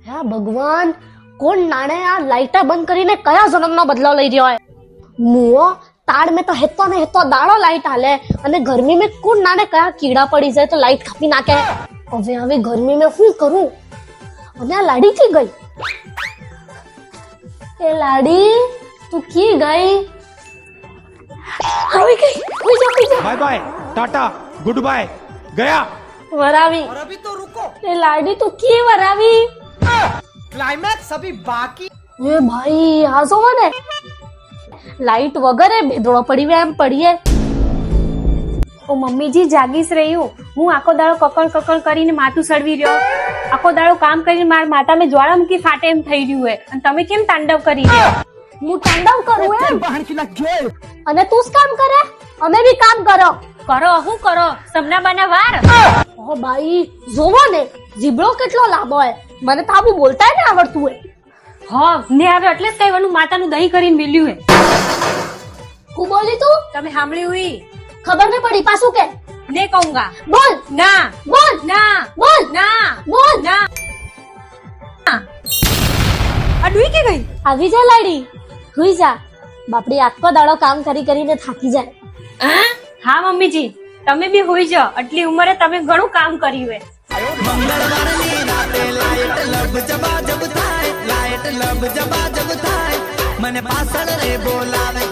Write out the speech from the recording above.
હે ભગવાન, કોણ નાણે આ લાઈટા બંધ કરીને કયા જન્મનો બદલાવ લઈ રહ્યો હે? મુઓ તાડ में तो हेतो ने हेतो दाड़ो लाइट हाले અને गर्मी में कोण नाने कया कीड़ा पड़ी जाए तो लाइट कापी नाखे। હવે હવે गर्मी में શું કરું? અને આ લાડી કી ગઈ? એ લાડી તું કી ગઈ? આવી ગઈ, હોઈ જા। Bye bye tata goodbye गया। વરાવી। और अभी तो रुको, એ લાડી તું કી વરાવી? क्लाइमैक्स अभी बाकी। એ ભાઈ આ જોવો ને, લાઈટ વગરે ભેદડો પડી એમ પડીએ। ઓ મમ્મીજી જાગીશ રહ્યું, હું આખો દાડો કકળ કકળ કરીને માથું સળવી રહ્યો, આખો દાડો કામ કરીને મારા માથામાં જ્વાળામુખી ફાટે એમ થઈ રહ્યું હે, અને તમે કેમ તાંડવ કરી રહ્યો? હું તાંડવ કરું એમ? बहन की लग गए। અને તું જ કામ કરે? અમે બી કામ કરો। કરો હું કરો, સપનાબાના વાર। ઓ ભાઈ જોવો ને, જીબડો કેટલો લાંબો હે, મને તો આવું બોલતાય ને આવડતું હે। હા ને હવે એટલે જ કહેવાનું માતાનું દહીં કરીને મેલ્યું હે। હું બોલી તું? તમે સાંભળ્યું હોય? ખબર નહીં પડી, પાછું કે? ને કહુંગા। બોલ ના બોલ ના બોલ ના બોલ। ના। અડવી કે ગઈ? આવી જા લાડી, હુઈ જા। બાપડી આખો દાડો કામ કરી કરીને થાકી જાય। હા મમ્મીજી, તમે બી હોઈ જાઓ, આટલી ઉંમરે તમે ઘણું કામ કર્યું હે। लाइट लब जबा जब थाय, મને પાછળ રે બોલાવે।